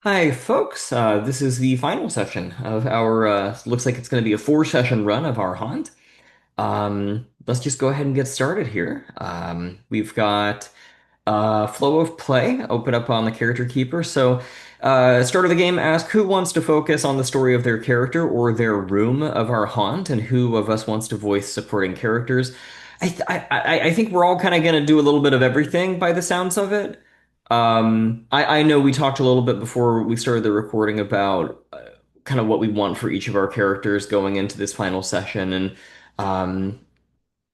Hi, folks. This is the final session of our, looks like it's going to be a four-session run of our haunt. Let's just go ahead and get started here. We've got flow of play open up on the character keeper. So, start of the game, ask who wants to focus on the story of their character or their room of our haunt, and who of us wants to voice supporting characters. I think we're all kind of going to do a little bit of everything by the sounds of it. I know we talked a little bit before we started the recording about kind of what we want for each of our characters going into this final session, and um,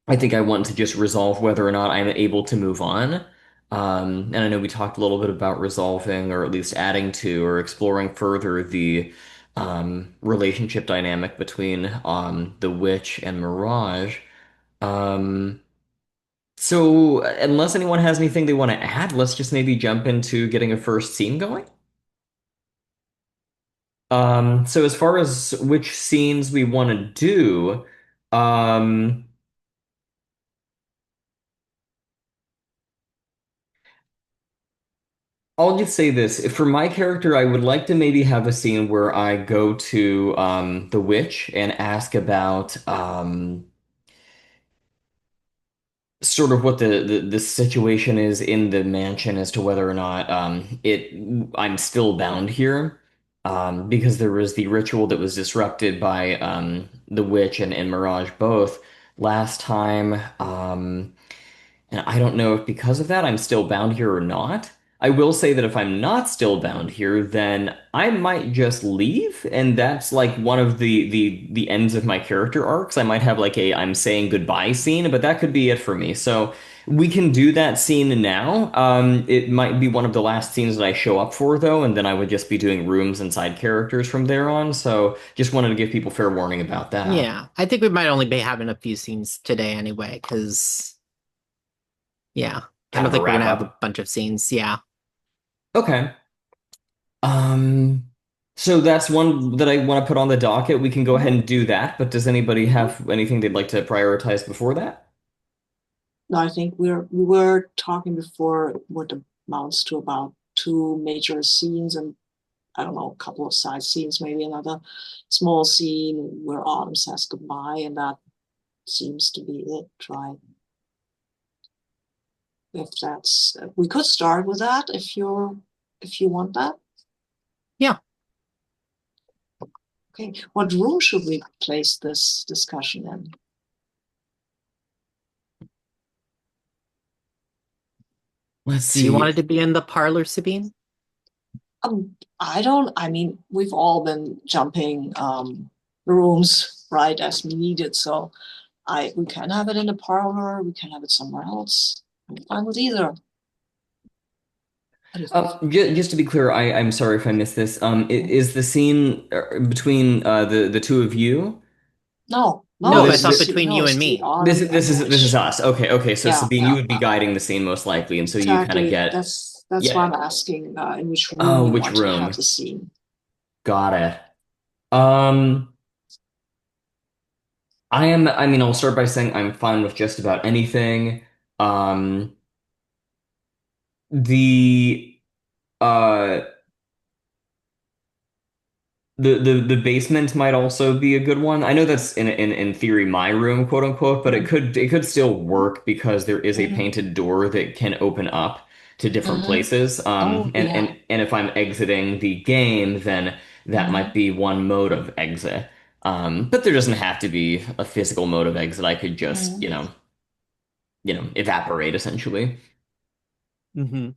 I think I want to just resolve whether or not I'm able to move on. And I know we talked a little bit about resolving, or at least adding to, or exploring further the relationship dynamic between the witch and Mirage. Um, so, unless anyone has anything they want to add, let's just maybe jump into getting a first scene going. So as far as which scenes we want to do, um, I'll just say this. For my character, I would like to maybe have a scene where I go to the witch and ask about sort of what the situation is in the mansion as to whether or not I'm still bound here. Because there was the ritual that was disrupted by the witch and Mirage both last time. And I don't know if because of that I'm still bound here or not. I will say that if I'm not still bound here, then I might just leave, and that's like one of the ends of my character arcs. I might have like a I'm saying goodbye scene, but that could be it for me. So we can do that scene now. It might be one of the last scenes that I show up for though, and then I would just be doing rooms and side characters from there on. So just wanted to give people fair warning about that. Yeah, I think we might only be having a few scenes today anyway, because, yeah, I Kind don't of a think we're gonna wrap have a up. bunch of scenes. Yeah. Okay. Um, so that's one that I want to put on the docket. We can go ahead Mhm, and do that, but does anybody mhm. have anything they'd like to prioritize before that? No, I think we were talking before what amounts to about two major scenes and I don't know, a couple of side scenes, maybe another small scene where Autumn says goodbye, and that seems to be it, right? If that's we could start with that if you want that. Yeah. Okay. What room should we place this discussion in? Let's Do you see. want it to be in the parlor, Sabine? I don't, I mean, we've all been jumping rooms, right, as needed. So I we can have it in the parlor, we can have it somewhere else. I'm fine with either. What do you think? Just to be clear, I'm sorry if I missed this. Is the scene between the two of you? No, Oh, No, no, but I this thought this between you it's and the me. autumn and the this is witch. us. Okay. So Yeah, Sabine, you yeah, would be guiding the scene most likely, and so you kind of exactly. get That's why yeah. I'm asking in which room Oh, you which want to have room? the scene. Got it. Um, I mean, I'll start by saying I'm fine with just about anything. Um, the uh the basement might also be a good one. I know that's in theory my room, quote unquote, but Mm-hmm, it could still work because there is a mm-hmm, painted door that can open up to different mm-hmm. places. Oh, yeah. And if I'm exiting the game, then that might Mm-hmm, be one mode of exit. But there doesn't have to be a physical mode of exit. I could just, mm-hmm, evaporate essentially. Hmm.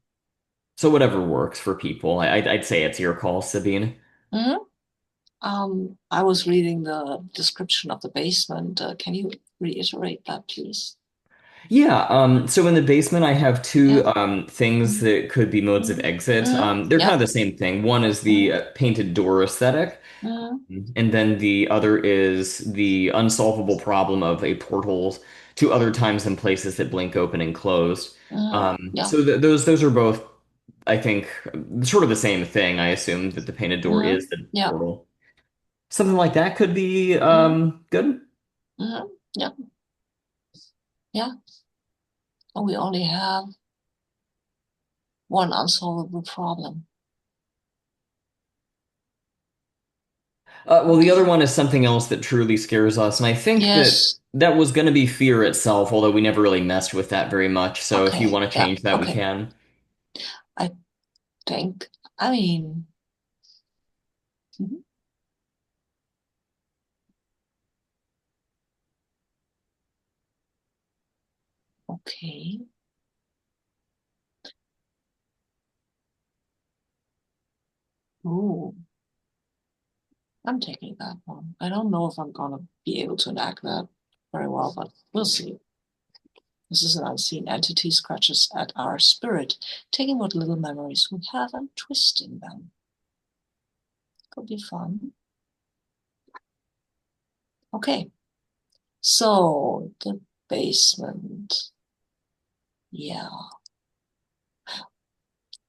So whatever works for people. I'd say it's your call, Sabine. mm-hmm. I was reading the description of the basement. Can you reiterate that, please? Yeah, so in the basement, I have two Yeah. things Mm-hmm. that could be modes of exit. Mm-hmm. They're kind Yeah. of the same thing. One is the Mm-hmm. painted door aesthetic, Mm-hmm. and then the other is the unsolvable problem of a portal to other times and places that blink open and closed. Mm-hmm. Yeah. So th those are both, I think, sort of the same thing. I assume that the painted door Mm-hmm. is the Yeah. portal. Something like that could be Mm-hmm. good. Mm-hmm. Yeah. Yeah. And we only have one unsolvable problem. Well, the other one is something else that truly scares us, and I think that Yes. that was going to be fear itself, although we never really messed with that very much. So if you Okay. want to Yeah. change that, we Okay. can. I think. I mean. Mhm. Okay. Oh, I'm taking that one. I don't know if I'm gonna be able to enact that very well, but we'll see. This is an unseen entity scratches at our spirit, taking what little memories we have and twisting them. Could be fun. Okay, so the basement. Yeah.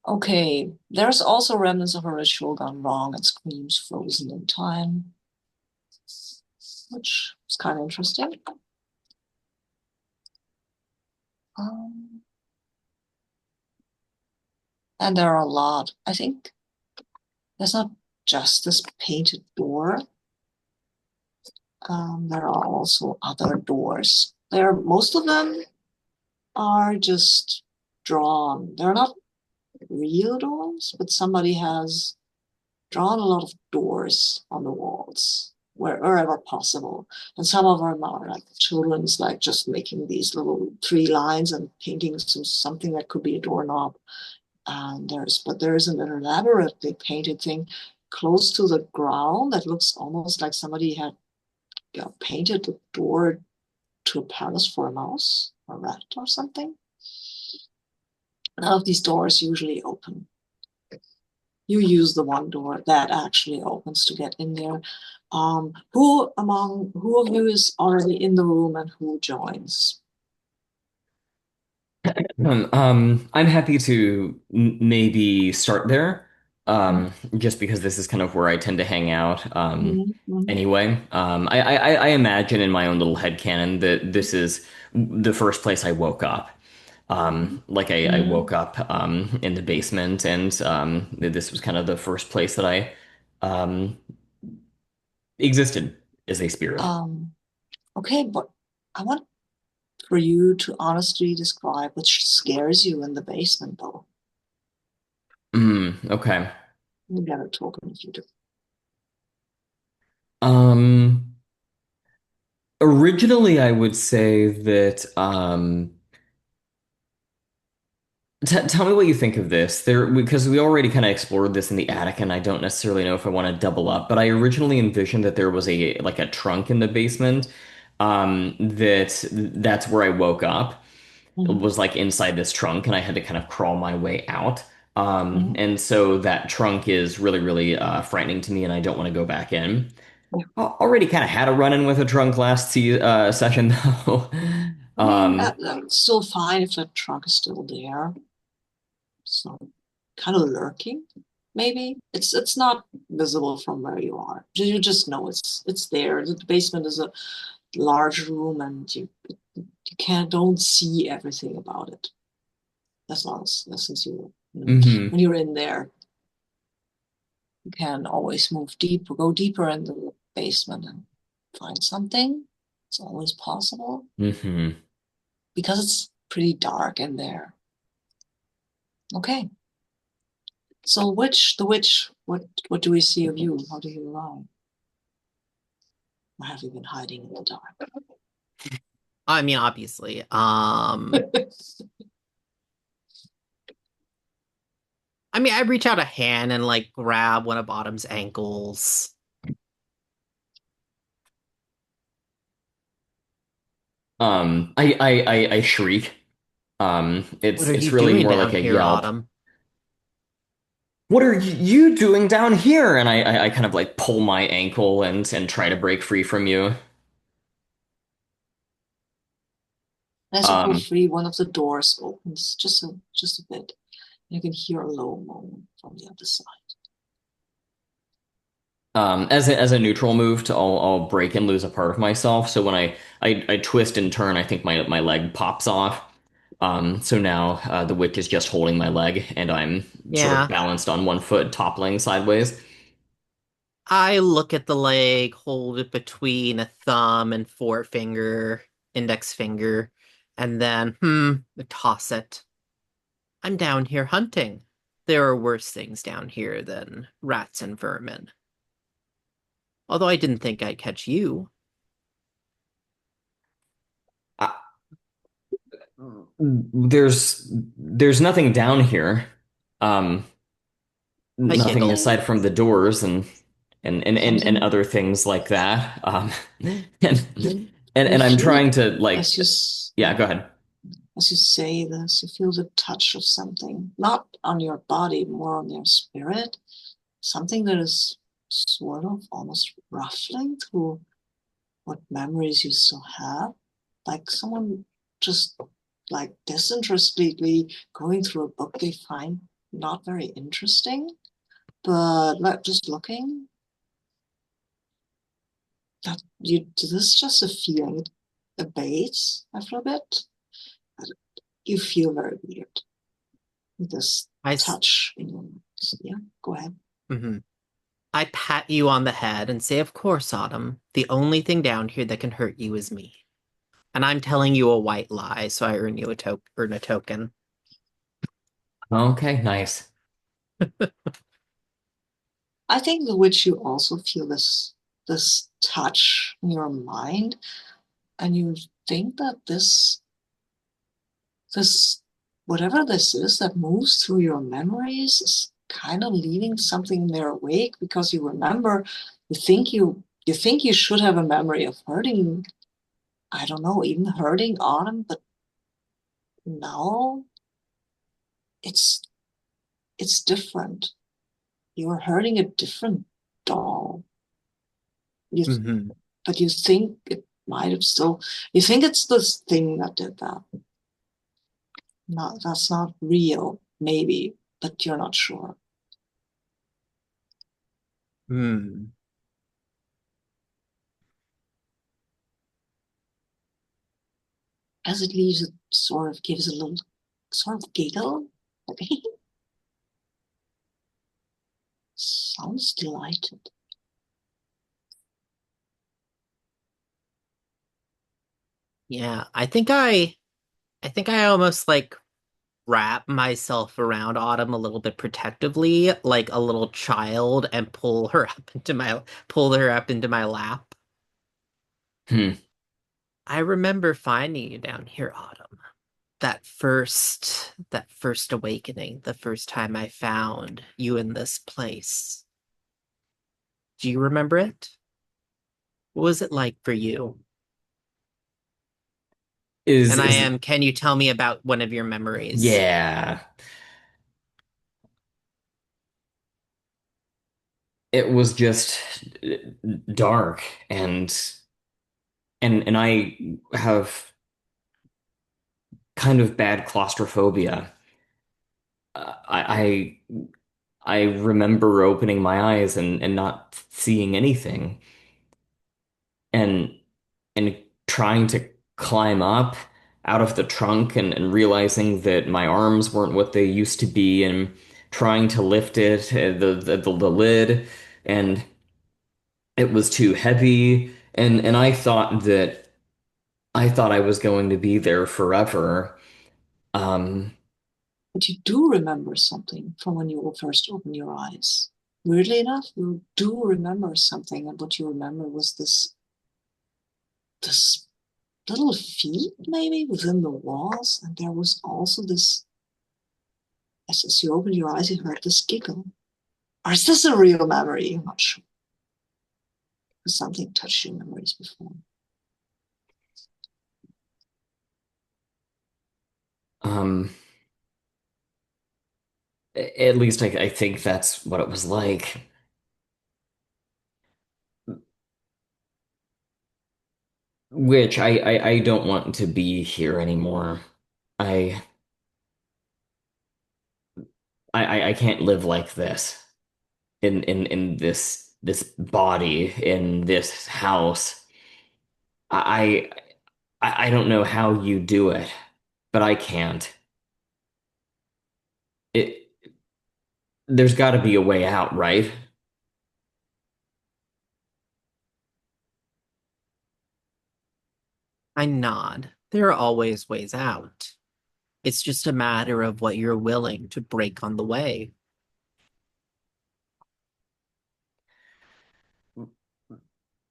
Okay, there's also remnants of a ritual gone wrong and screams frozen in time, which is kind of interesting. Um, and there are a lot. I think there's not just this painted door. There are also other doors. Most of them are just drawn. They're not real doors, but somebody has drawn a lot of doors on the walls wherever possible. And some of them are like children's, like just making these little three lines and painting something that could be a doorknob. And there's an elaborately painted thing close to the ground that looks almost like somebody had painted the door to a palace for a mouse or rat or something. None of these doors usually open. You use the one door that actually opens to get in there. Who of you is already in the room and who joins? I'm happy to maybe start there, Mm-hmm. just because this is kind of where I tend to hang out. Mm-hmm. Anyway, I imagine in my own little headcanon that this is the first place I woke up. Like I Mm-hmm. woke up in the basement, and this was kind of the first place that I um, existed as a spirit. Um, okay, but I want for you to honestly describe what scares you in the basement, though. Okay. You gotta talk in the future. Um, Originally, I would say that. T Tell me what you think of this. There, because we already kind of explored this in the attic, and I don't necessarily know if I want to double up. But I originally envisioned that there was a trunk in the basement. That's where I woke up. It Mm-hmm. was like inside this trunk, and I had to kind of crawl my way out. Mm-hmm. And so that trunk is really frightening to me, and I don't want to go back in. Yeah. Already kind of had a run-in with a trunk last se session though. I mean, Um, that's still fine if the trunk is still there. So kind of lurking, maybe. It's not visible from where you are. You just know it's there. The basement is a large room and you can't don't see everything about it. As long as since mhm, when you're in there, you can always move deeper, go deeper in the basement and find something. It's always possible mhm. because it's pretty dark in there. Okay. So what do we see of you? How do you lie? Or have you been hiding in the dark? I mean, obviously. I mean, I reach out a hand and like grab one of Autumn's ankles. I shriek. What It's are it's you really doing more down like a here, yelp. Autumn? What are you doing down here? And I kind of like pull my ankle and try to break free from you. As you pull Um, free, one of the doors opens just a bit. You can hear a low moan from the other side. as a neutral move to I'll break and lose a part of myself. So when I twist and turn, I think my leg pops off. So now the witch is just holding my leg, and I'm sort of Yeah. balanced on one foot, toppling sideways. I look at the leg, hold it between a thumb and forefinger, index finger, and then, toss it. I'm down here hunting. There are worse things down here than rats and vermin. Although I didn't think I'd catch you. Uh, there's nothing down here. Um, I Nothing giggle. aside from the doors and Something other things like that. you And I'm feel it trying to as like, yeah, go ahead. as you say this, you feel the touch of something, not on your body, more on your spirit, something that is sort of almost ruffling through what memories you still have. Like someone just like disinterestedly going through a book they find not very interesting, but like just looking, that you this is just a feeling. It abates after a bit. You feel very weird with this I, touch in your nose. Yeah, go ahead. mhm. I pat you on the head and say, of course, Autumn. The only thing down here that can hurt you is me. And I'm telling you a white lie, so I earn a token. Okay, nice. I think the which you also feel this touch in your mind, and you think that this whatever this is that moves through your memories is kind of leaving something there awake because you remember you think you should have a memory of hurting, I don't know, even hurting Autumn, but no, it's it's different. You're hurting a different doll. You Hmm. but you think it might have still, you think it's this thing that did that. Not that's not real, maybe, but you're not sure. Hmm. As it leaves, it sort of gives a little sort of giggle. Like, sounds delighted. Yeah, I think I almost like wrap myself around Autumn a little bit protectively, like a little child, and pull her up into my lap. Hmm. I remember finding you down here, Autumn. That first awakening, the first time I found you in this place. Do you remember it? What was it like for you? And Is can you tell me about one of your memories? yeah. It was just dark and I have kind of bad claustrophobia. I remember opening my eyes and not seeing anything and and trying to climb up out of the trunk and realizing that my arms weren't what they used to be and trying to lift it the lid and it was too heavy and I thought I was going to be there forever. Um, But you do remember something from when you first opened your eyes. Weirdly enough, you do remember something, and what you remember was this little feet maybe within the walls, and there was also this. As you opened your eyes, you heard this giggle. Or is this a real memory? I'm not sure. Because something touched your memories before. um, at least I think that's what it was like. Which I don't want to be here anymore. I I can't live like this in this body in this house. I I don't know how you do it, but I can't. It there's got to be a way out, right? I nod. There are always ways out. It's just a matter of what you're willing to break on the way.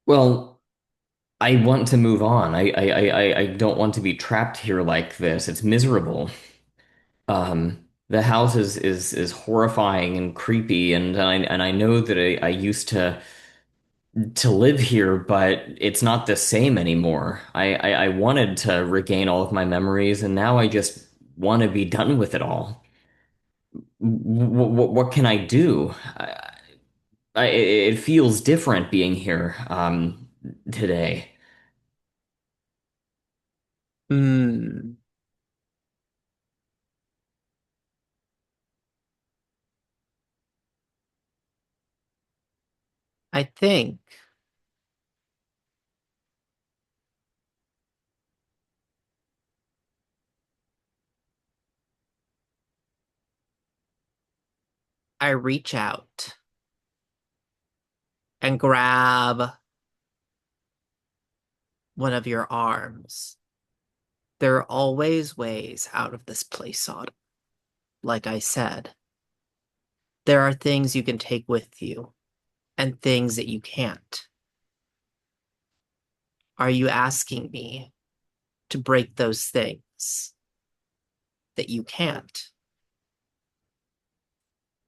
Well, I want to move on. I don't want to be trapped here like this. It's miserable. The house is horrifying and creepy, and I know that I used to live here, but it's not the same anymore. I wanted to regain all of my memories, and now I just want to be done with it all. What can I do? It feels different being here today. Hmm. I think I reach out and grab one of your arms. There are always ways out of this place, Autumn. Like I said, there are things you can take with you and things that you can't. Are you asking me to break those things that you can't?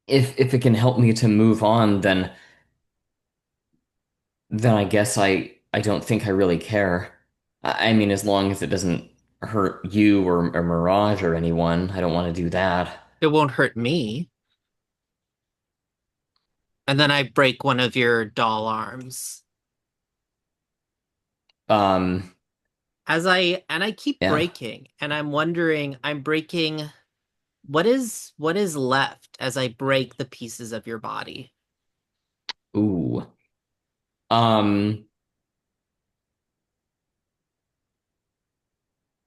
If it can help me to move on, then I guess I don't think I really care. I mean, as long as it doesn't hurt you or Mirage or anyone, I don't want to do that. It won't hurt me. And then I break one of your doll arms. Um, I keep yeah. breaking, and I'm breaking what is left as I break the pieces of your body. Ooh. Um,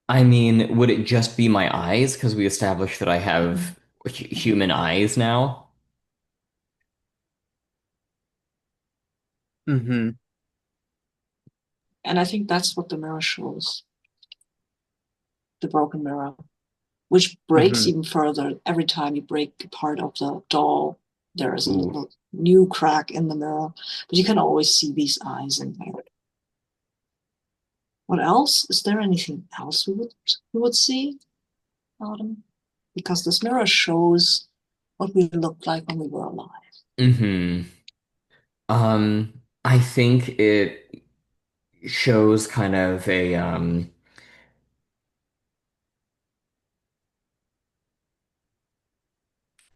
I mean, would it just be my eyes? Because we established that I have human eyes now. Mm-hmm. And I think that's what the mirror shows, the broken mirror, which breaks Mm-hmm. even further. Every time you break a part of the doll, there is a Ooh. little new crack in the mirror, but you can always see these eyes in there. What else? Is there anything else we would see, Autumn? Because this mirror shows what we looked like when we were alive. Mm-hmm. I think it shows kind of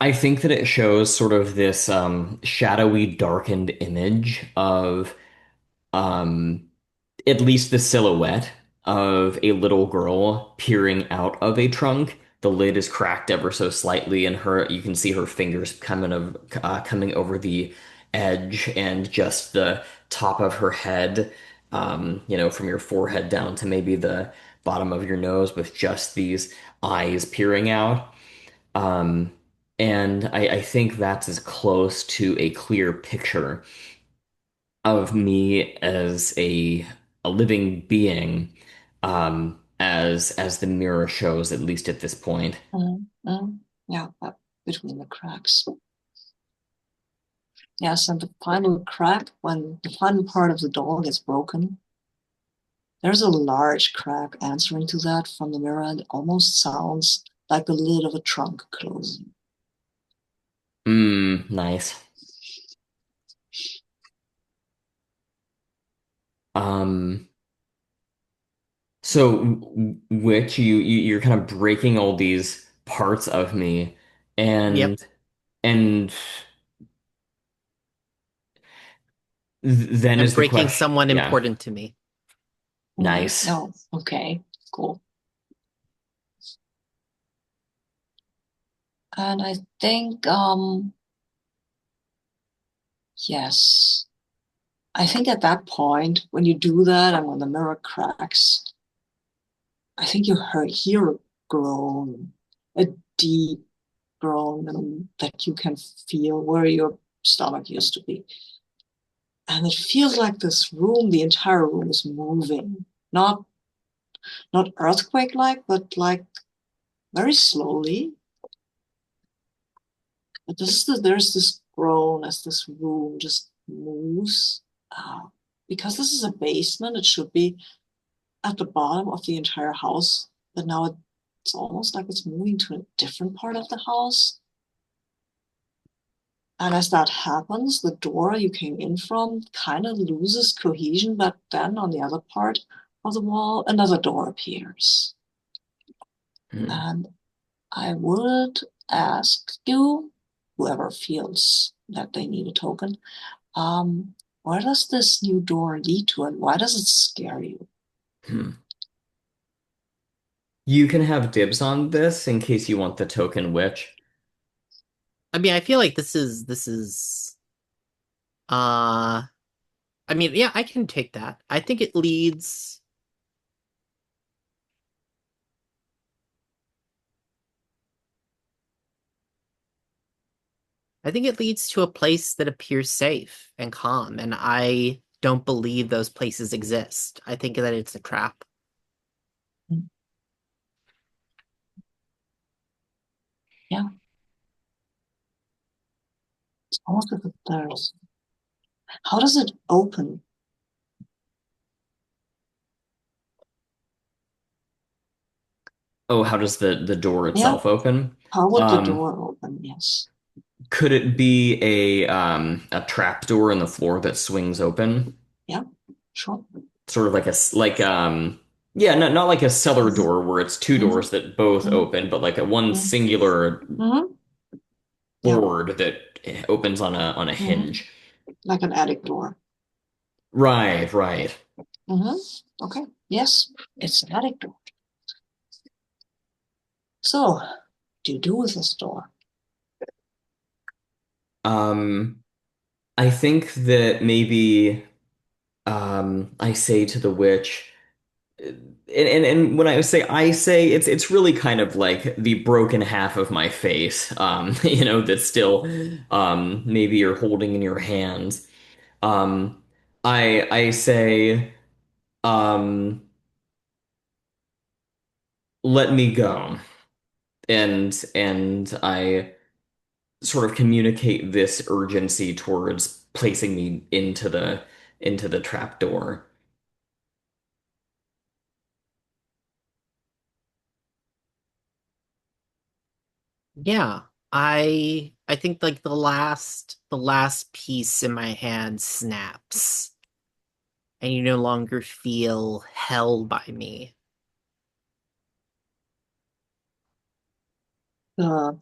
I think that it shows sort of this shadowy, darkened image of um at least the silhouette of a little girl peering out of a trunk. The lid is cracked ever so slightly, and her you can see her fingers coming over the edge, and just the top of her head, from your forehead down to maybe the bottom of your nose, with just these eyes peering out. Um, and I think that's as close to a clear picture of me as a living being, as the mirror shows, at least at this point. Yeah, between the cracks. Yes, and the final crack, when the final part of the doll gets broken, there's a large crack answering to that from the mirror, and it almost sounds like the lid of a trunk closing. Nice. Um, so which you're kind of breaking all these parts of me, Yep. and then I'm is the breaking question, someone yeah, important to me. nice. Oh, okay, cool. And I think, yes, I think at that point, when you do that and when the mirror cracks, I think hear a groan, a deep groan that you can feel where your stomach used to be. And it feels like this room, the entire room is moving, not not earthquake-like, but like very slowly. But there's this groan as this room just moves. Uh, because this is a basement, it should be at the bottom of the entire house, but now it's almost like it's moving to a different part of the house. And as that happens, the door you came in from kind of loses cohesion, but then on the other part of the wall, another door appears. Hmm. And I would ask you, whoever feels that they need a token, where does this new door lead to and why does it scare you? Hmm. You can have dibs on this in case you want the token witch. I mean, I feel like this is uh I mean, yeah, I can take that. I think it leads to a place that appears safe and calm, and I don't believe those places exist. I think that it's a trap. Yeah, it's almost as if there's. How does it open? Oh, how does the door Yeah, itself open? how would the Um, door open? Yes. could it be a trap door in the floor that swings open? Yeah, sure. Sort of like yeah, not like a cellar Mm-hmm. door where it's two Mm-hmm. doors that both open, but like a one singular Mm-hmm. Yeah. board that opens on a Mm-hmm. hinge. Like an attic door. Right, right. Mm-hmm. Okay. Yes, it's an attic door. So, what do you do with this door? Um, I think that maybe I say to the witch, and when I say it's really kind of like the broken half of my face, that's still maybe you're holding in your hands. Um, I say, um, let me go, and I sort of communicate this urgency towards placing me into the trap door. Yeah. I think like the last piece in my hand snaps and you no longer feel held by me. The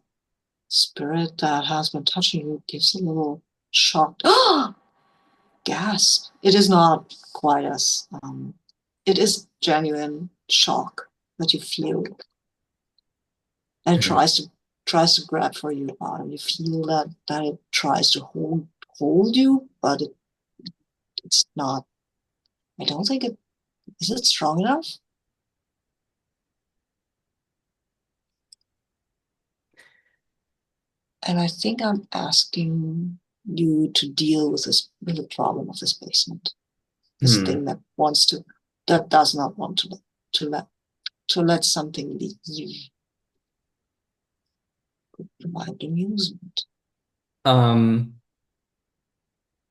spirit that has been touching you gives a little shocked gasp. It is not quite as it is genuine shock that you feel, and tries to grab for you, and you feel that it tries to hold you, but it's not. I don't think it is it strong enough. And I think I'm asking you to deal with the problem of this basement. This Hmm. thing that does not want to let to let something leave, provide amusement. Um,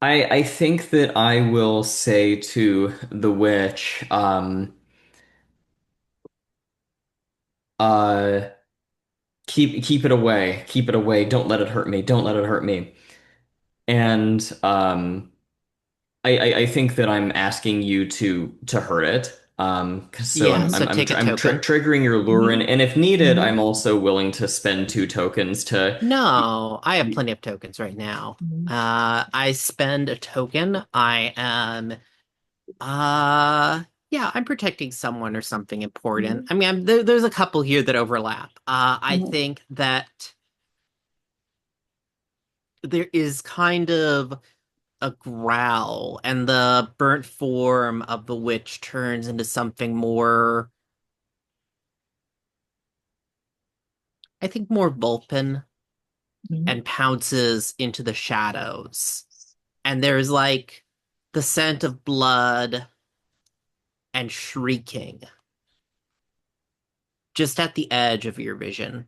I think that I will say to the witch, uh, keep it away, don't let it hurt me, don't let it hurt me. And I think that I'm asking you to hurt it. So Yeah, I'm so I'm I'm, take tr a I'm tr token. triggering your lure, Mm-hmm. and if needed, Mm-hmm. I'm also willing to spend two tokens to. No, I have plenty of tokens right now. Mm-hmm. I spend a token. I am uh yeah, I'm protecting someone or something important. I mean, there's a couple here that overlap. I Mm-hmm. think that there is kind of a growl, and the burnt form of the witch turns into something more, I think, more Vulpin Mm-hmm. and pounces into the shadows. And there's like the scent of blood and shrieking. just at the edge of your vision.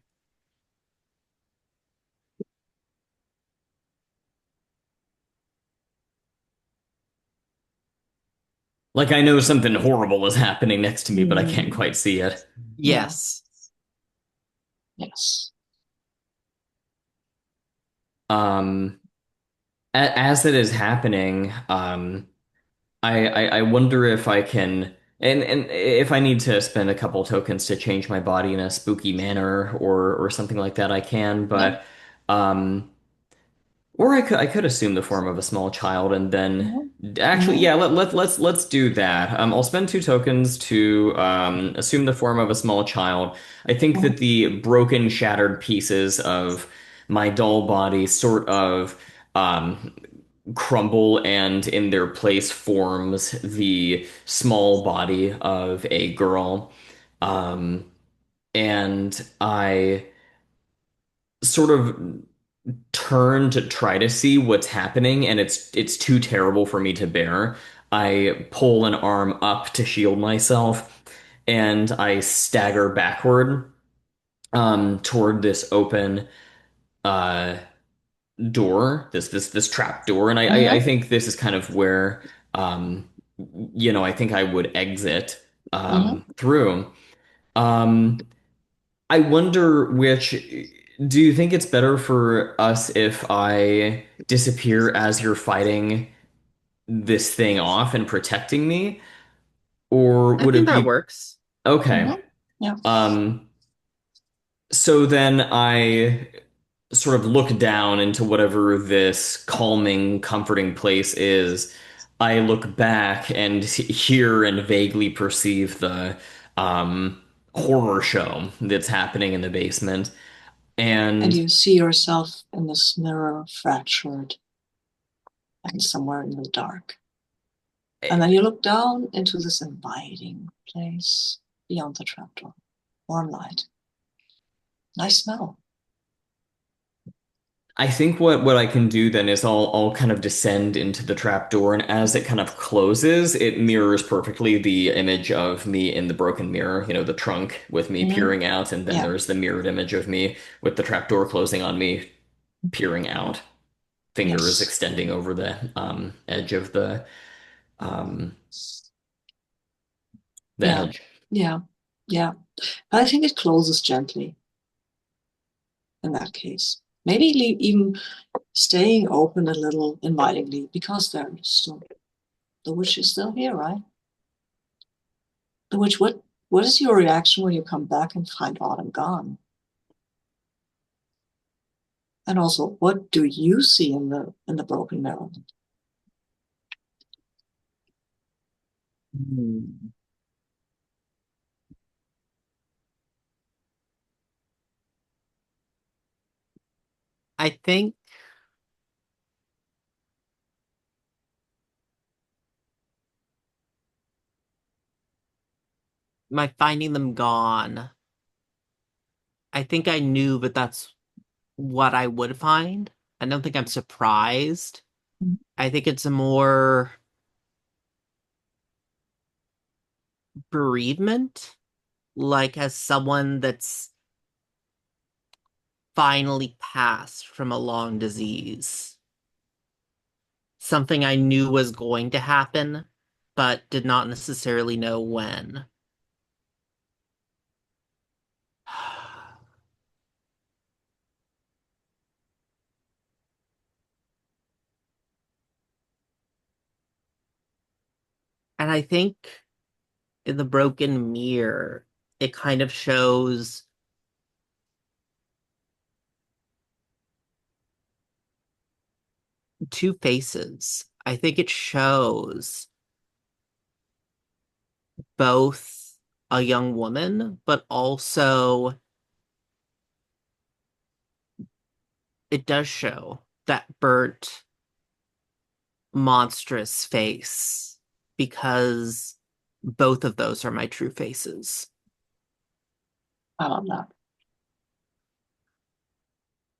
Like I know something horrible is happening next to me, but I can't Mm, quite see it. yeah. Yes. Yes. Um, as it is happening, I wonder if I can, and if I need to spend a couple tokens to change my body in a spooky manner or something like that, I can. Yeah. Um, or I could assume the form of a small child and then Mhm. actually, Mhm. yeah, let's do that. I'll spend two tokens to assume the form of a small child. I think that Mhm. the broken, shattered pieces of my doll body sort of um, crumble and in their place forms the small body of a girl. Um, and I sort of turn to try to see what's happening, and it's too terrible for me to bear. I pull an arm up to shield myself, and I stagger backward toward this open uh, door, this trap door, and I Mhm. think this is kind of where um, I think I would exit Mhm. through. Um, I wonder which do you think it's better for us if I disappear as you're fighting this thing off and protecting me, or I would think it that be works. okay? Mhm. Yeah. Um, so then I sort of look down into whatever this calming, comforting place is. I look back and hear and vaguely perceive the um, horror show that's happening in the basement. And And you see yourself in this mirror, fractured and somewhere in the dark. And then you look down into this inviting place beyond the trapdoor. Warm light. Nice smell. I think what I can do then is I'll kind of descend into the trapdoor, and as it kind of closes, it mirrors perfectly the image of me in the broken mirror, the trunk with me Mhm. peering out, and then Yeah. there's the mirrored image of me with the trapdoor closing on me, peering out, fingers Yes. extending over the edge of um the Yeah. edge. Yeah. Yeah. But I think it closes gently in that case. Maybe even staying open a little invitingly because the witch is still here, right? The witch, what is your reaction when you come back and find Autumn gone? And also, what do you see in the broken mirror? Hmm. I think my finding them gone, I think I knew, but that's what I would find. I don't think I'm surprised. I think it's a more bereavement, like as someone that's finally passed from a long disease. Something I knew was going to happen, but did not necessarily know when. And I think in the broken mirror, it kind of shows two faces. I think it shows both a young woman, but also it does show that burnt, monstrous face because both of those are my true faces. I love that.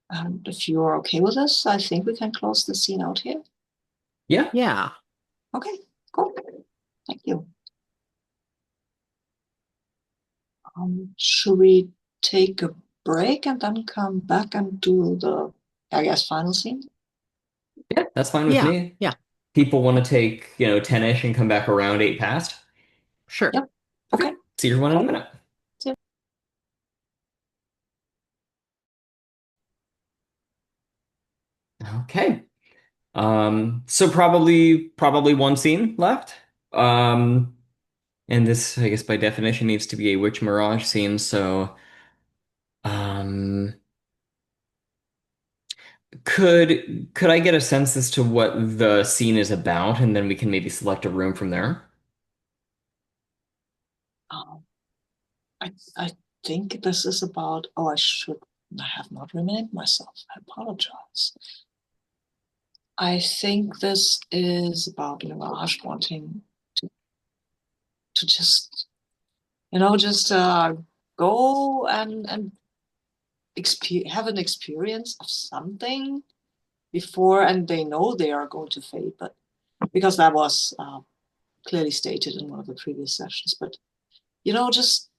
And if you're okay with this, I think we can close the scene out here. Yeah. Yeah. Okay, cool. Thank you. Should we take a break and then come back and do the, I guess, final scene? Yeah, that's fine with Yeah, me. yeah, People want to take, 10-ish and come back around 8 past. sure. Yep. Okay, Okay. see everyone in a minute. So, Okay. So probably one scene left. Um, and this, I guess by definition, needs to be a witch mirage scene. So, um, could I get a sense as to what the scene is about, and then we can maybe select a room from there? um, I think this is about, oh, I have not reminded myself. I apologize. I think this is about Mirage wanting to just, just go and have an experience of something before, and they know they are going to fade, but because that was clearly stated in one of the previous sessions. But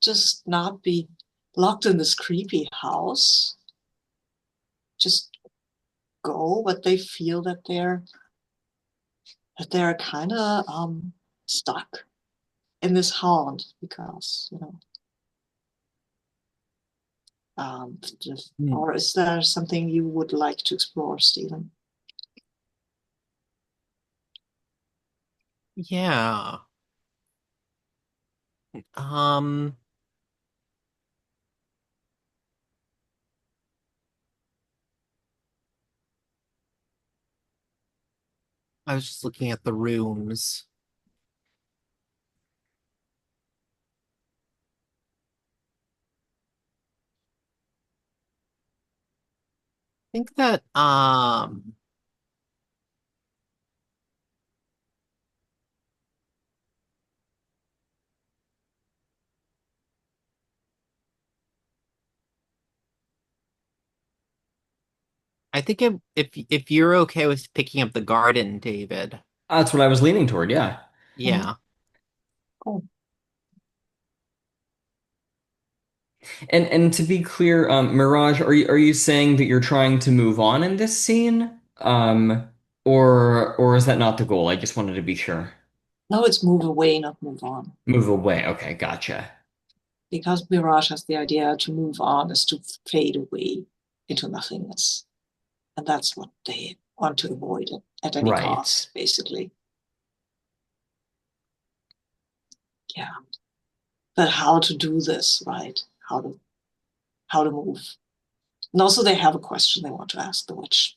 just not be locked in this creepy house. Just go, but they feel that they're kind of stuck in this haunt because Hmm. or is there something you would like to explore, Stephen? Yeah. Um, I was just looking at the rooms. I think that I think if you're okay with picking up the garden, David. That's what I was leaning toward. Yeah. Mm-hmm. Yeah. Cool. And to be clear, Mirage, are you saying that you're trying to move on in this scene? Or is that not the goal? I just wanted to be sure. Now it's move away, not move on. Move away. Okay, gotcha. Because Mirage has the idea to move on is to fade away into nothingness. And that's what they want to avoid at any Right. cost, basically. Yeah. But how to do this, right? How to move. And also they have a question they want to ask the witch.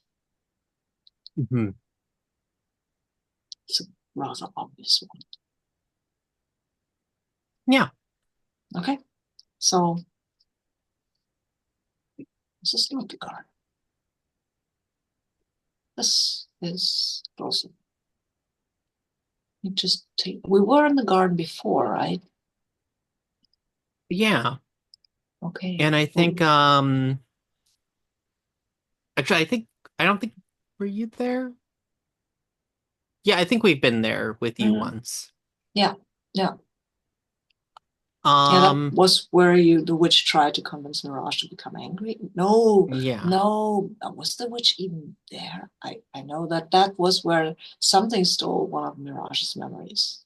Mhm. It's a rather obvious one. Yeah. Okay. So this is not the garden. This is closer. You just take we were in the garden before, right? Yeah. Okay. And I Well, think actually I don't think were you there? Yeah, I think we've been there with you mhm. once. Yeah. Yeah. Yeah, that Um, was where the witch tried to convince Mirage to become angry. No, yeah. no, was the witch even there? I know that was where something stole one of Mirage's memories.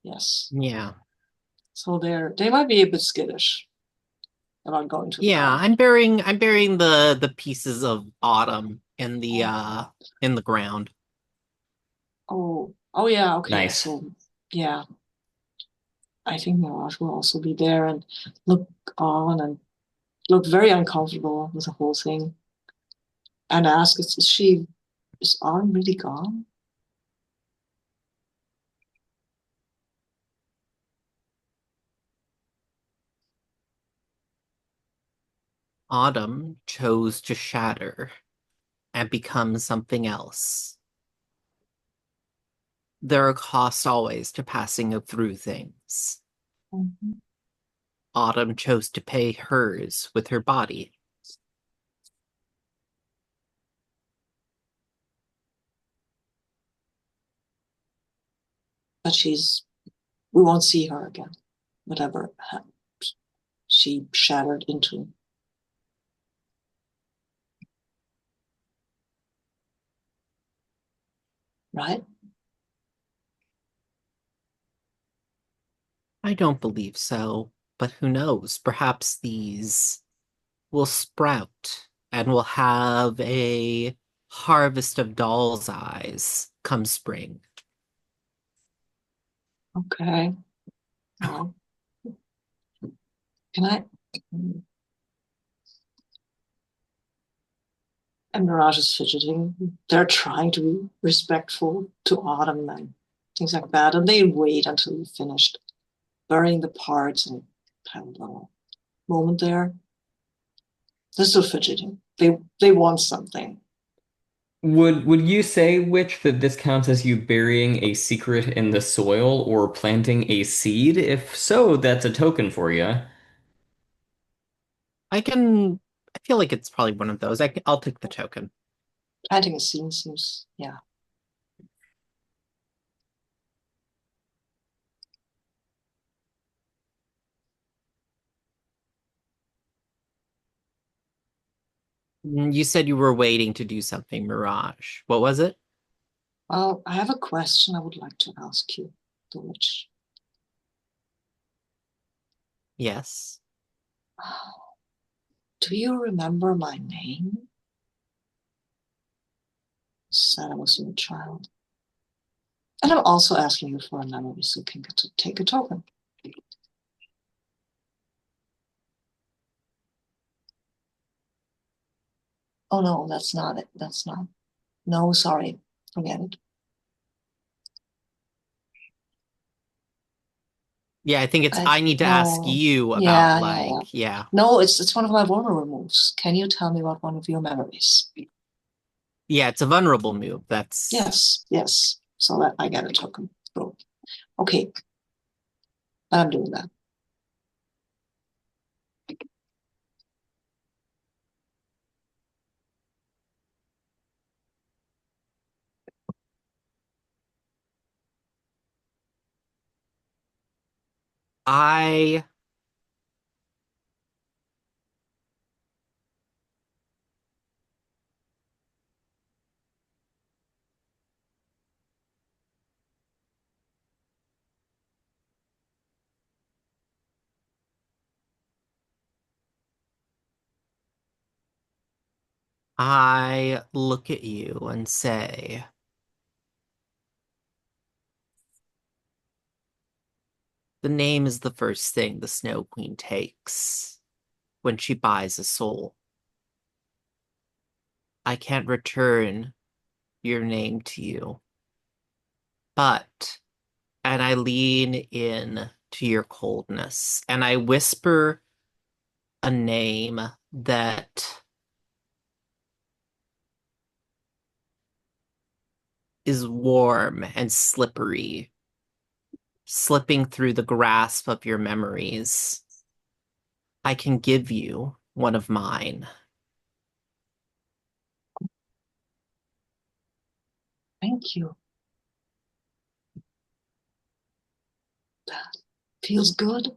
Yes. Yeah. So they might be a bit skittish about going to the Yeah, garden. I'm burying the pieces of autumn in the ground. Oh yeah, okay. Nice. So yeah, I think Mirage will also be there and look on and look very uncomfortable with the whole thing and ask, is Autumn really gone? Autumn chose to shatter and become something else. There are costs always to passing through things. Mhm. Autumn chose to pay hers with her body. But we won't see her again, whatever happens. she shattered into. Right? I don't believe so, but who knows? Perhaps these will sprout and we'll have a harvest of doll's eyes come spring. Okay. Well, can I? And Mirage is fidgeting. They're trying to be respectful to Autumn and things like that. And they wait until you finished burying the parts and have a little moment there. They're still fidgeting. They want something. Would you say, Witch, that this counts as you burying a secret in the soil or planting a seed? If so, that's a token for you. I feel like it's probably one of those. I'll take the token. Planting a scene seems, yeah. You said you were waiting to do something, Mirage. What was it? Well, I have a question I would like to ask you, the witch. Yes. Do you remember my name? Said I was your child. And I'm also asking you for a memory so you can get to take a token. Oh no, that's not it. That's not. No, sorry. Forget it. Yeah, I think it's I I need to ask no. you about Yeah. like, yeah. No, it's one of my vulnerable moves. Can you tell me about one of your memories? Yeah, it's a vulnerable move. That's Yes, yes. So that I get a token. Cool. Okay, I'm doing that. I I look at you and say, the name is the first thing the Snow Queen takes when she buys a soul. I can't return your name to you, but, and I lean in to your coldness and I whisper a name that is warm and slippery, slipping through the grasp of your memories. I can give you one of mine. Thank you. That feels good.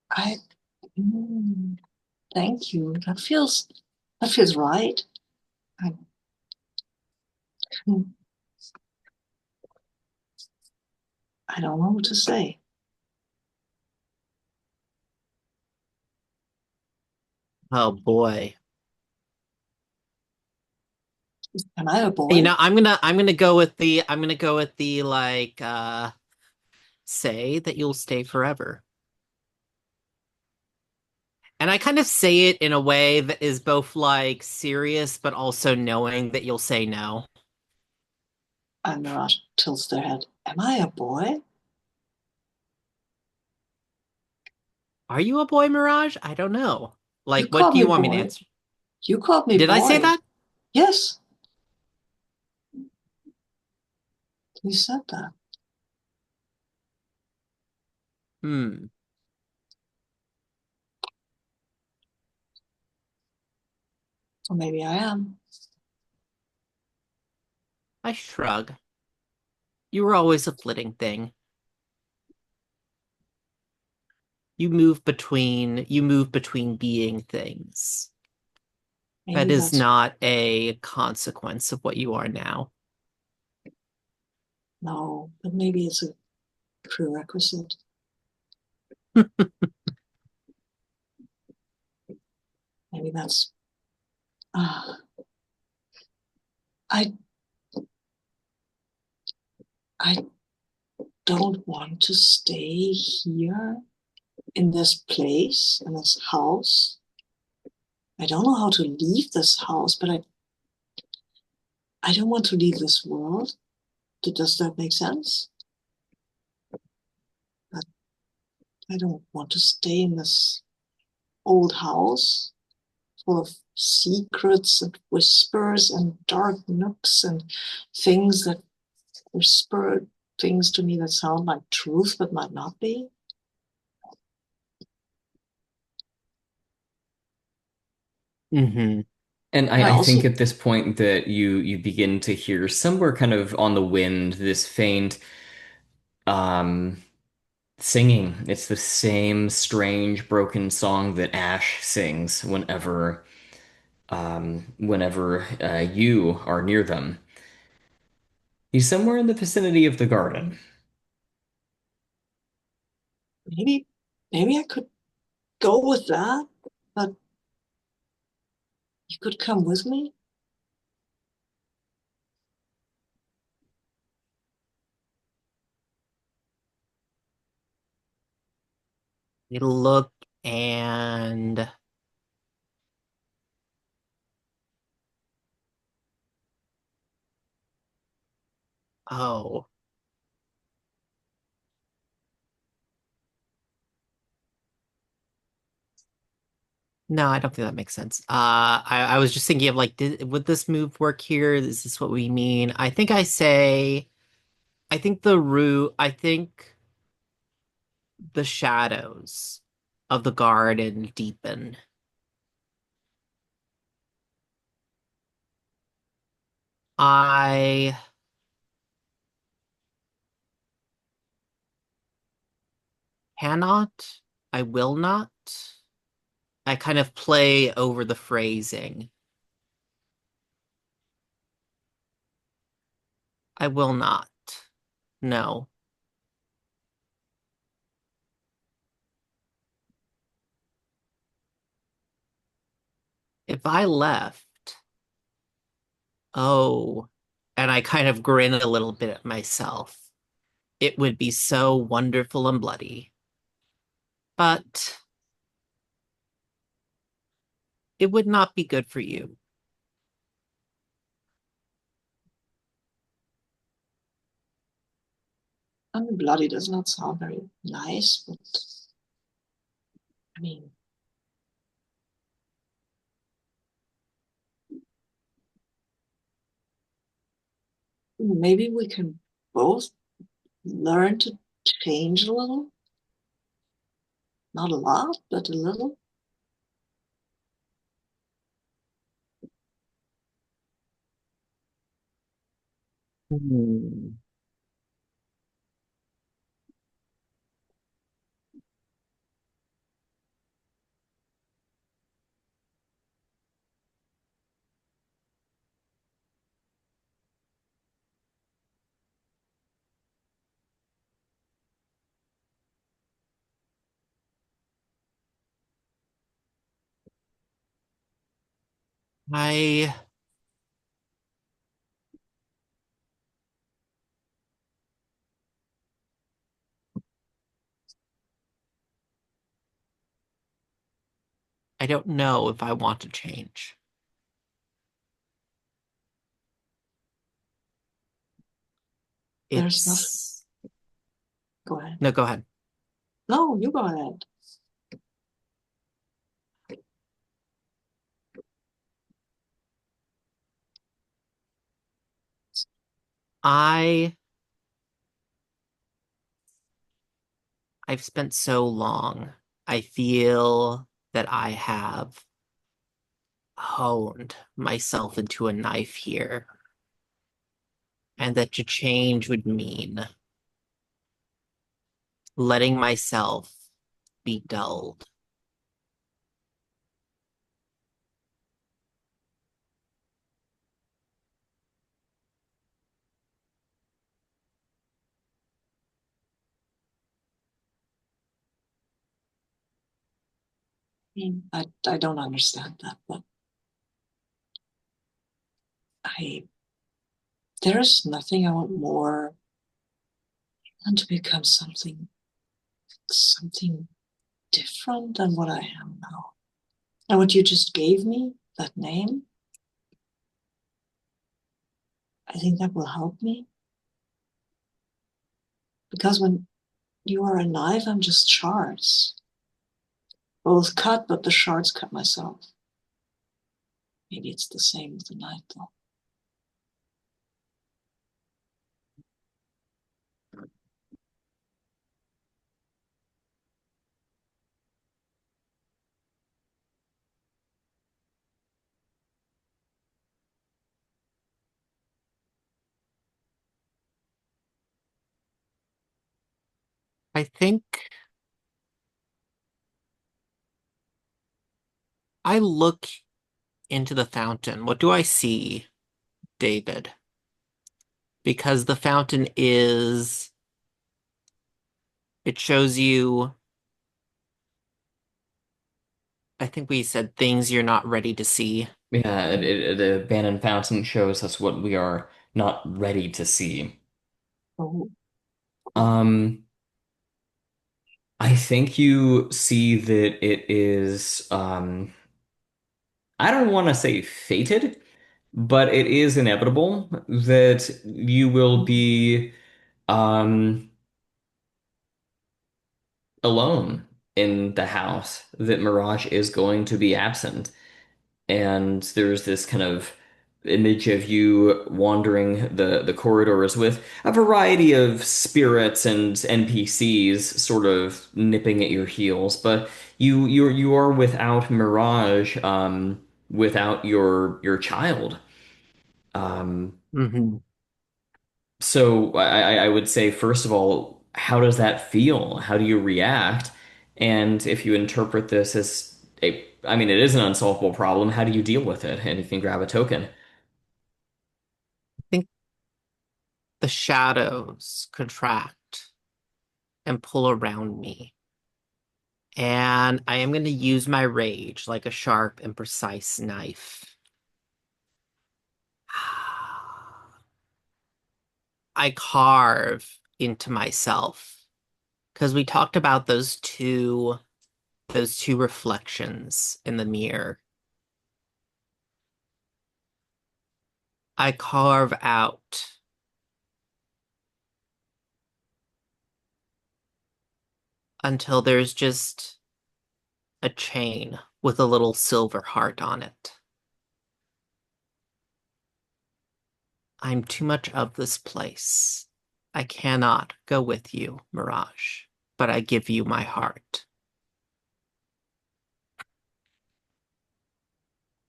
I mm, thank you. That feels right. I, mm, I don't know what to say. Oh boy. Am I a You boy? know, I'm gonna go with the like say that you'll stay forever. And I kind of say it in a way that is both like serious but also knowing that you'll say no. And Mirage tilts their head. Am I a boy? Are you a boy, Mirage? I don't know. You Like, what called do me you want me to boy. answer? You called me Did I say boy. that? Yes, you said that. Hmm. Or maybe I am. I shrug. You were always a flitting thing. you move between being things. That Maybe is that's not a consequence of what you are now. no, but maybe it's a prerequisite. Maybe that's uh, I I don't want to stay here in this place, in this house. I don't know how to leave this house, but I don't want to leave this world. Does that make sense? But I don't want to stay in this old house full of secrets and whispers and dark nooks and things that whisper things to me that sound like truth but might not be. Hmm. And I I think also at this point that you begin to hear somewhere kind of on the wind this faint um singing. It's the same strange broken song that Ash sings whenever you are near them. He's somewhere in the vicinity of the garden. maybe maybe I could go with that, but you could come with me. You look and oh no, I don't think that makes sense. I was just thinking of like, would this move work here? Is this what we mean? I think the shadows of the garden deepen. I cannot, I will not. I kind of play over the phrasing. I will not. No. If I left, oh, and I kind of grin a little bit at myself, it would be so wonderful and bloody. But it would not be good for you. I mean, bloody does not sound very nice, but I mean, maybe we can both learn to change a little. Not a lot, but a little. Hmm. I I don't know if I want to change. There's nothing. It's Go ahead. no, go ahead. No, you go ahead. I I've spent so long. I feel that I have honed myself into a knife here, and that to change would mean letting myself be dulled. I don't understand that, but I there's nothing I want more than to become something different than what I am now. And what you just gave me, that name, I think that will help me. Because when you are a knife, I'm just shards. Both cut, but the shards cut myself. Maybe it's the same with the knife, though. I think I look into the fountain. What do I see, David? Because the fountain it shows you, I think we said things you're not ready to see. Yeah, the abandoned fountain shows us what we are not ready to see. Oh, cool. Um, I think you see that it is, I don't want to say fated, but it is inevitable that you will be, um, alone in the house, that Mirage is going to be absent. And there's this kind of image of you wandering the corridors with a variety of spirits and NPCs sort of nipping at your heels, but you are without Mirage, without your child. Um, Hmm. so I would say, first of all, how does that feel? How do you react? And if you interpret this as I mean, it is an unsolvable problem, how do you deal with it? And you can grab a token. I think the shadows contract and pull around me. And I am going to use my rage like a sharp and precise knife. I carve into myself because we talked about those two reflections in the mirror. I carve out until there's just a chain with a little silver heart on it. I'm too much of this place. I cannot go with you, Mirage, but I give you my heart.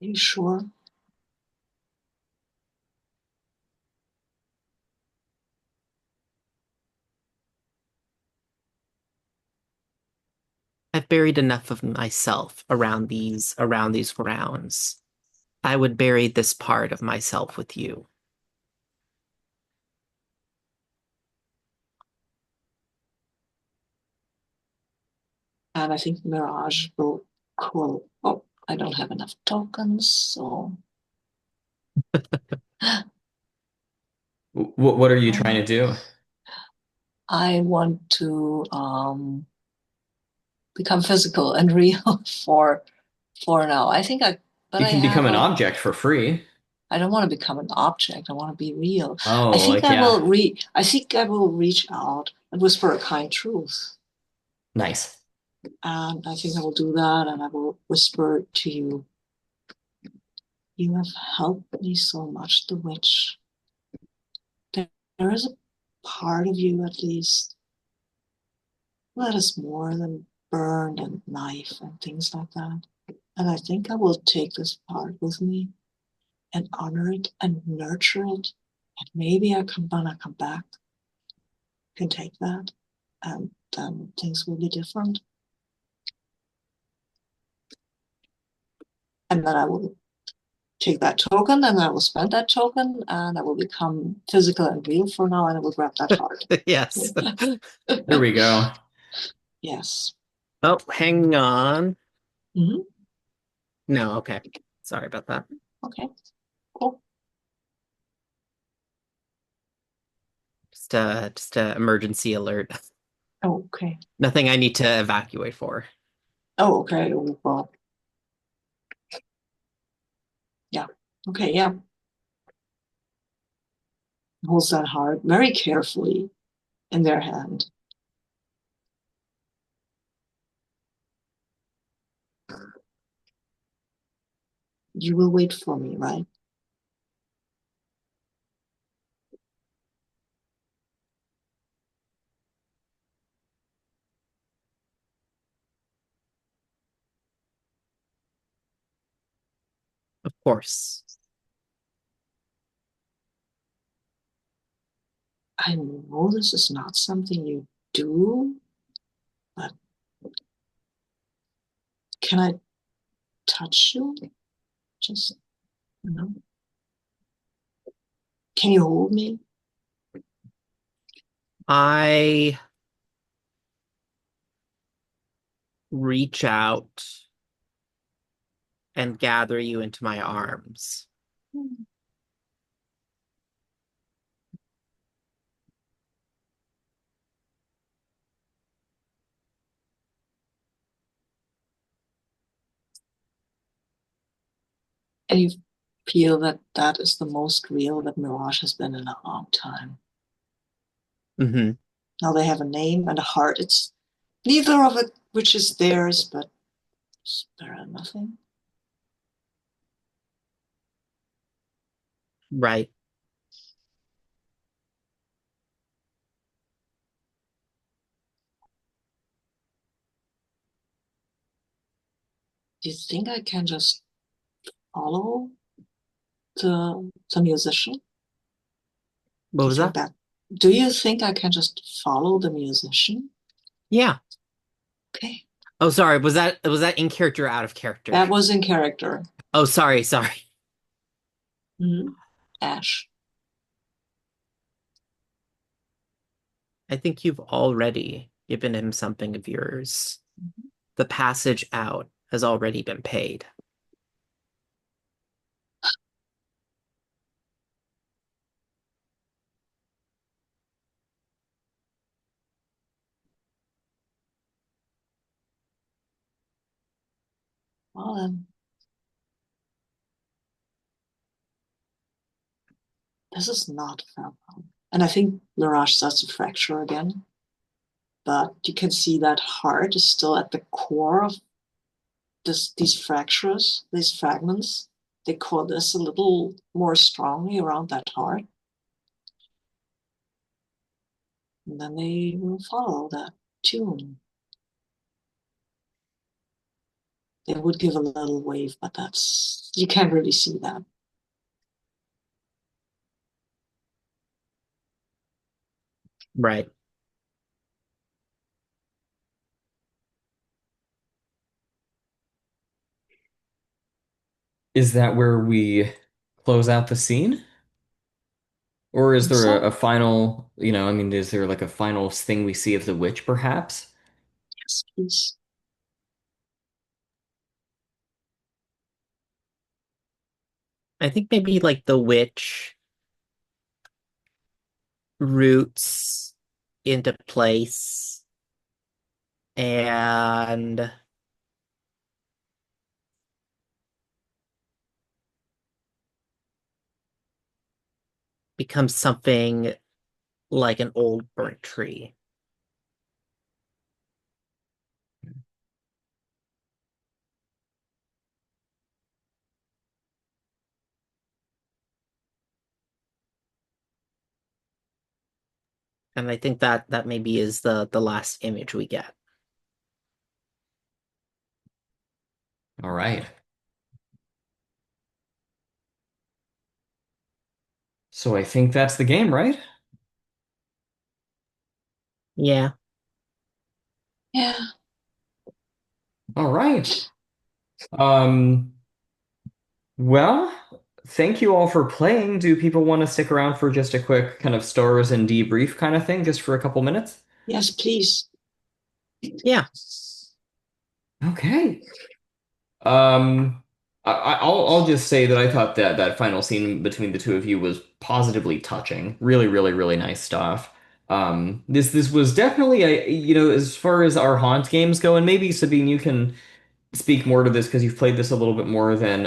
Are you sure? I've buried enough of myself around these grounds. I would bury this part of myself with you. And I think Mirage will call. Oh, I don't have enough tokens, so What are you trying to um, do? I want to become physical and real for now. But You I can become have an a. object for free. I don't want to become an object. I want to be real. Oh, like yeah, I think I will reach out and whisper a kind truth. nice. And I think I will do that, and I will whisper to you, you have helped me so much, the witch. There is a part of you, at least, that is more than burn and knife and things like that. And I think I will take this part with me and honor it and nurture it. And maybe when I come back, can take that, and then things will be different. And then I will take that token and I will spend that token and I will become physical and real for now and I will grab that heart. Yes. There we go. Yes. Oh, hang on. Hmm. No, okay. Sorry about that. Okay, cool. Just a emergency alert. Oh, okay. Nothing I need to evacuate for. Oh, okay. Oh, well, yeah. Okay, yeah. Holds that heart very carefully in their hand. You will wait for me, right? Of course. I know this is not something you do, but can I touch you? Just, you know, can you hold me? I reach out and gather you into my arms. And you feel that that is the most real that Mirage has been in a long time. Hmm. Now they have a name and a heart. It's neither of it which is theirs, but it's better than nothing. Right. Do you think I can just follow the musician? What Do you was think that? that? Do you think I can just follow the musician? Yeah. Okay, Oh, sorry. Was that in character or out of character? that was in character. Oh, sorry. Mhm. Ash. I think you've already given him something of yours. The passage out has already been paid. Well then, this is not farewell. And I think Mirage starts to fracture again, but you can see that heart is still at the core of these fractures, these fragments. They call this a little more strongly around that heart. And then they will follow that tune. They would give a little wave, but that's, you can't really see that. Right. Is that where we close out the scene? Or I is think there so. a final, I mean, is there like a final thing we see of the witch, perhaps? Yes, please. I think maybe like the witch roots into place and becomes something like an old burnt tree. And I think that maybe is the last image we get. All right. So I think that's the game, right? Yeah. Yeah. All right. Um, Well, thank you all for playing. Do people want to stick around for just a quick kind of stars and debrief kind of thing, just for a couple minutes? Yes, please. Yeah. Okay. Um, I'll just say that I thought that that final scene between the two of you was positively touching. Really, really, really nice stuff. This was definitely a, as far as our haunt games go, and maybe Sabine, you can speak more to this because you've played this a little bit more than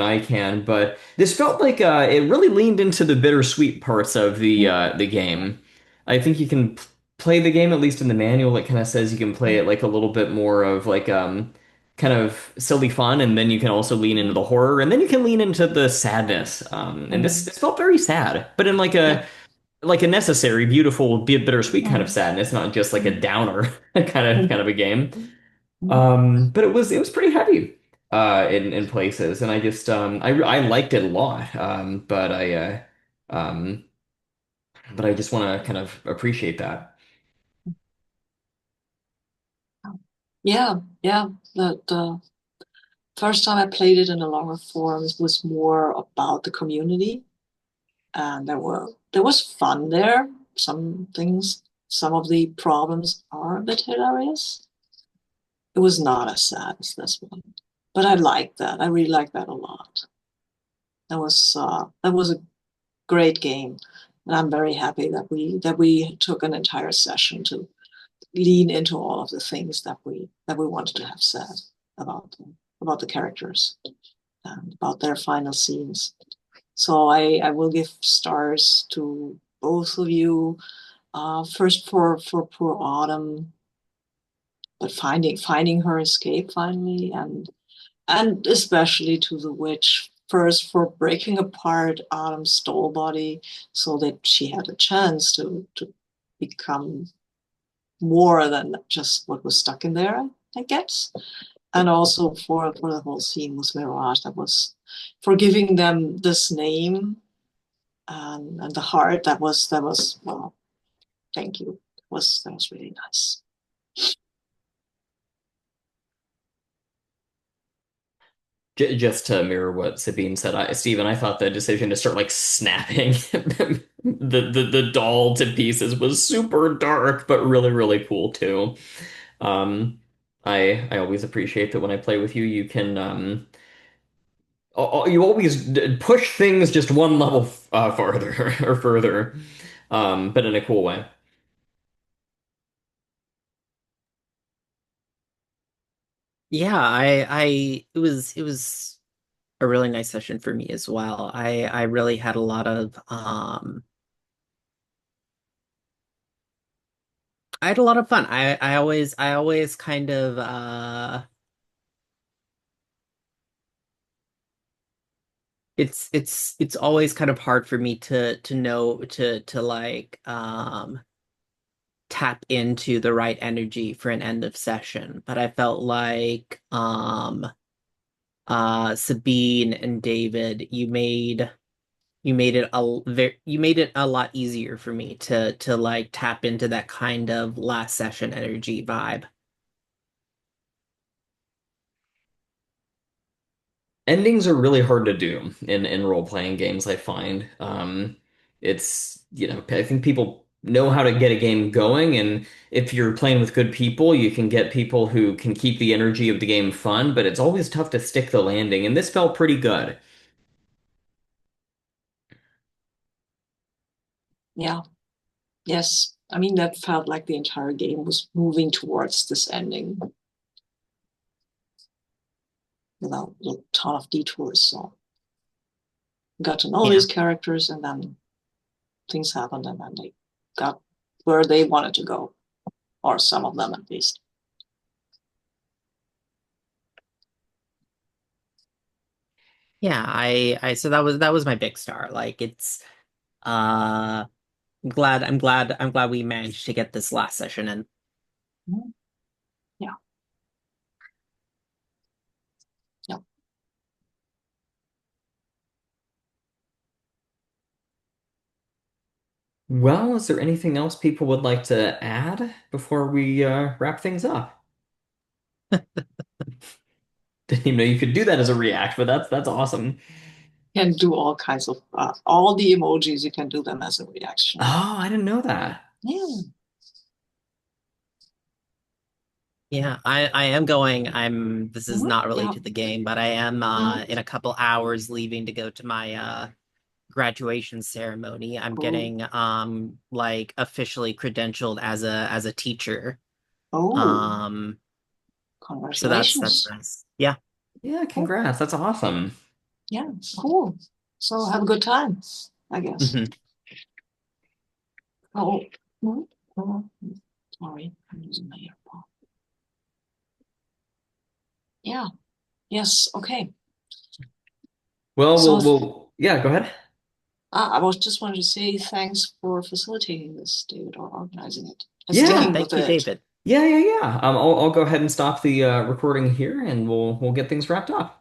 I can, but this felt like it really leaned into the bittersweet parts of the game. I think you can play the game, at least in the manual. It kind of says you can play it like a little bit more of like kind of silly fun, and then you can also lean into the horror, and then you can lean into the sadness. And this felt very sad, but in Yeah. like a necessary, beautiful, bittersweet kind of Mm, sadness, not just like a mm, downer kind of a game. mm. But it was pretty heavy in places, and I just I liked it a lot. Um but I just want to kind of appreciate that. Yeah, yeah. The first time I played it in a longer form was more about the community, and there was fun there. Some things, some of the problems are a bit hilarious. It was not as sad as this one, but I liked that. I really liked that a lot. That was a great game, and I'm very happy that we took an entire session to lean into all of the things that we wanted to have said about the characters and about their final scenes. So I will give stars to both of you. First for poor Autumn, but finding her escape finally, and especially to the witch. First for breaking apart Autumn's stole body so that she had a chance to become more than just what was stuck in there, I guess. And also for the whole scene with Mirage, that was for giving them this name and the heart. That was well, thank you. That was really nice. Just to mirror what Sabine said, Steven, I thought the decision to start like snapping the doll to pieces was super dark, but really, really cool too. Um, I always appreciate that when I play with you, you can you always push things just one level farther or further, but in a cool way. Yeah, it was a really nice session for me as well. I really had a lot of I had a lot of fun. I always kind of it's always kind of hard for me to know to like tap into the right energy for an end of session. But I felt like Sabine and David, you made it a lot easier for me to like tap into that kind of last session energy vibe. Endings are really hard to do in role-playing games, I find. It's, I think people know how to get a game going, and if you're playing with good people, you can get people who can keep the energy of the game fun, but it's always tough to stick the landing, and this felt pretty good. Yeah. Yes. I mean that felt like the entire game was moving towards this ending without a ton of detours. So got to know Yeah. these characters, and then things happened, and then they got where they wanted to go, or some of them at least. Yeah, I so that was my big star. Like it's uh I'm glad we managed to get this last session in. Mhm. Yeah, yeah. Well, is there anything else people would like to add before we wrap things up? Didn't even know you could do that as a react, but that's awesome. Can do all kinds of all the emojis. You can do them as a reaction. Oh, I didn't know that. Yeah. Yeah, I am going. This is Mhm. not Yeah. related to the game, but I am Mhm. in a couple hours leaving to go to my graduation ceremony. I'm Oh. getting like officially credentialed as a teacher. Oh. Um so that's Congratulations. nice. Yeah. Yeah, Oh. congrats. That's awesome. Yeah. Cool. So have a good time, I guess. Mhm. Oh. Mhm. Sorry, I'm using my earphone. Yeah. Yes. Okay. Well, So yeah, go ahead. I was just wanted to say thanks for facilitating this, David, or organizing it and Yeah, sticking Yeah. with thank you, it. David. Yeah. I'll go ahead and stop the recording here and we'll get things wrapped up.